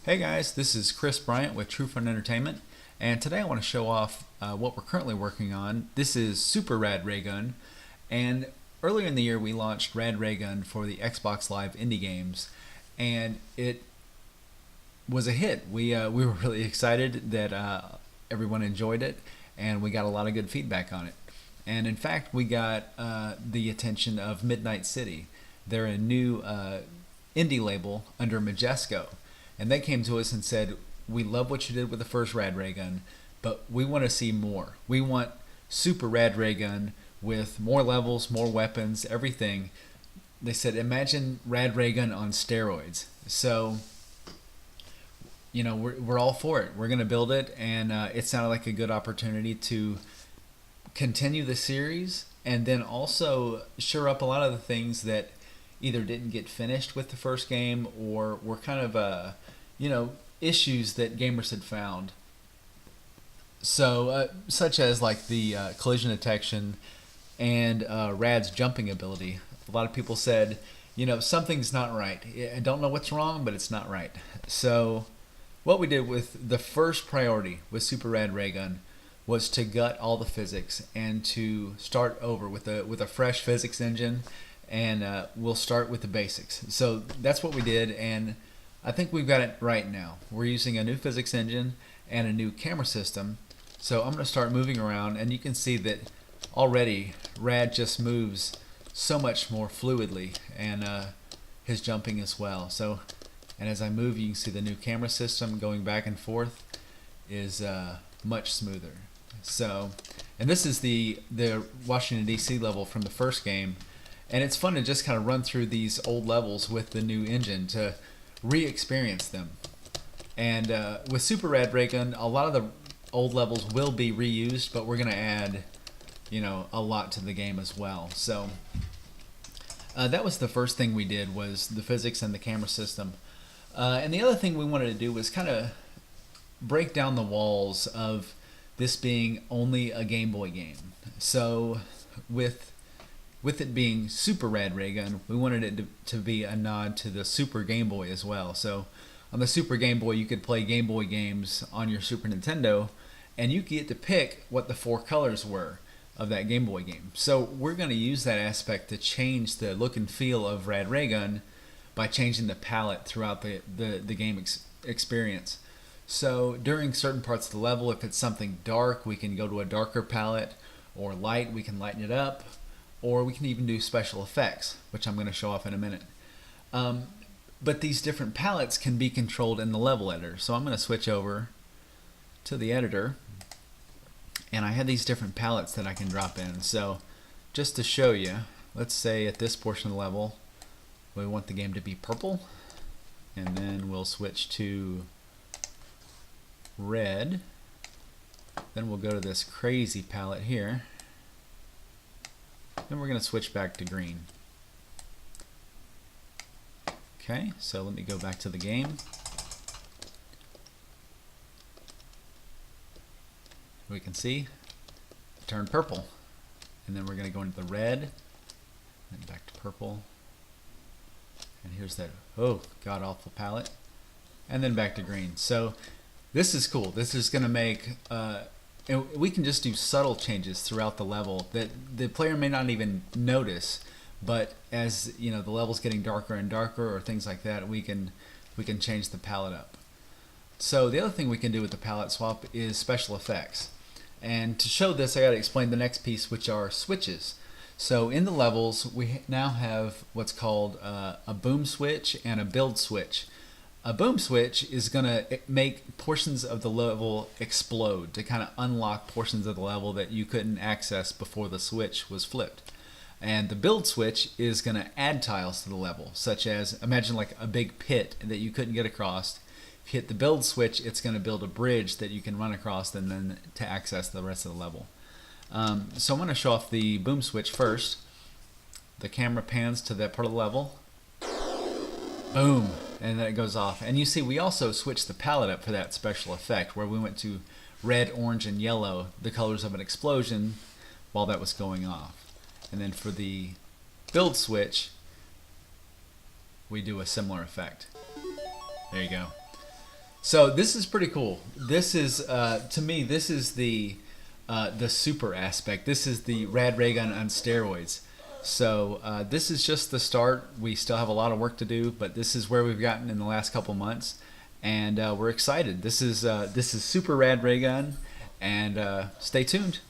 Hey guys, this is Chris Bryant with True Fun Entertainment, and today I want to show off what we're currently working on. This is Super Rad Raygun, and earlier in the year we launched Rad Raygun for the Xbox Live Indie Games, and it was a hit. We were really excited that everyone enjoyed it, and we got a lot of good feedback on it. And in fact, we got the attention of Midnight City. They're a new indie label under Majesco. And they came to us and said, we love what you did with the first Rad Raygun, but we want to see more. We want Super Rad Raygun with more levels, more weapons, everything. They said, imagine Rad Raygun on steroids. So, we're all for it. We're going to build it, and it sounded like a good opportunity to continue the series and then also shore up a lot of the things that either didn't get finished with the first game or were kind of issues that gamers had found. So such as like the collision detection and Rad's jumping ability. A lot of people said, something's not right. I don't know what's wrong, but it's not right. So what we did with the first priority with Super Rad Raygun was to gut all the physics and to start over with a fresh physics engine, and we'll start with the basics. So that's what we did, and I think we've got it right now. We're using a new physics engine and a new camera system. So I'm going to start moving around, and you can see that already Rad just moves so much more fluidly, and his jumping as well. So, and as I move, you can see the new camera system going back and forth is much smoother. So, and this is the Washington D.C. level from the first game, and it's fun to just kind of run through these old levels with the new engine to re-experience them. And with Super Rad Raygun, a lot of the old levels will be reused, but we're going to add, a lot to the game as well. So that was the first thing we did, was the physics and the camera system. And the other thing we wanted to do was kind of break down the walls of this being only a Game Boy game. So with it being Super Rad Raygun, we wanted it to be a nod to the Super Game Boy as well. So on the Super Game Boy, you could play Game Boy games on your Super Nintendo, and you get to pick what the 4 colors were of that Game Boy game. So we're going to use that aspect to change the look and feel of Rad Raygun by changing the palette throughout the game experience. So during certain parts of the level, if it's something dark, we can go to a darker palette, or light, we can lighten it up, or we can even do special effects, which I'm going to show off in a minute. But these different palettes can be controlled in the level editor. So I'm going to switch over to the editor, and I have these different palettes that I can drop in. So just to show you, let's say at this portion of the level, we want the game to be purple, and then we'll switch to red. Then we'll go to this crazy palette here. Then we're going to switch back to green. Okay, so let me go back to the game. We can see it turned purple. And then we're going to go into the red, then back to purple. And here's that, god-awful palette. And then back to green. So this is cool. This is going to make, and we can just do subtle changes throughout the level that the player may not even notice, but as the level's getting darker and darker or things like that, we can change the palette up. So the other thing we can do with the palette swap is special effects. And to show this, I got to explain the next piece, which are switches. So in the levels, we now have what's called a boom switch and a build switch. A boom switch is going to make portions of the level explode, to kind of unlock portions of the level that you couldn't access before the switch was flipped. And the build switch is going to add tiles to the level, such as, imagine like a big pit that you couldn't get across. If you hit the build switch, it's going to build a bridge that you can run across and then to access the rest of the level. So I'm going to show off the boom switch first. The camera pans to that part of the level. Boom! And then it goes off. And you see we also switched the palette up for that special effect, where we went to red, orange, and yellow, the colors of an explosion, while that was going off. And then for the build switch, we do a similar effect. There you go. So this is pretty cool. This is to me, this is the super aspect. This is the Rad Raygun on steroids. So this is just the start. We still have a lot of work to do, but this is where we've gotten in the last couple months, and we're excited. This is Super Rad Raygun, and stay tuned.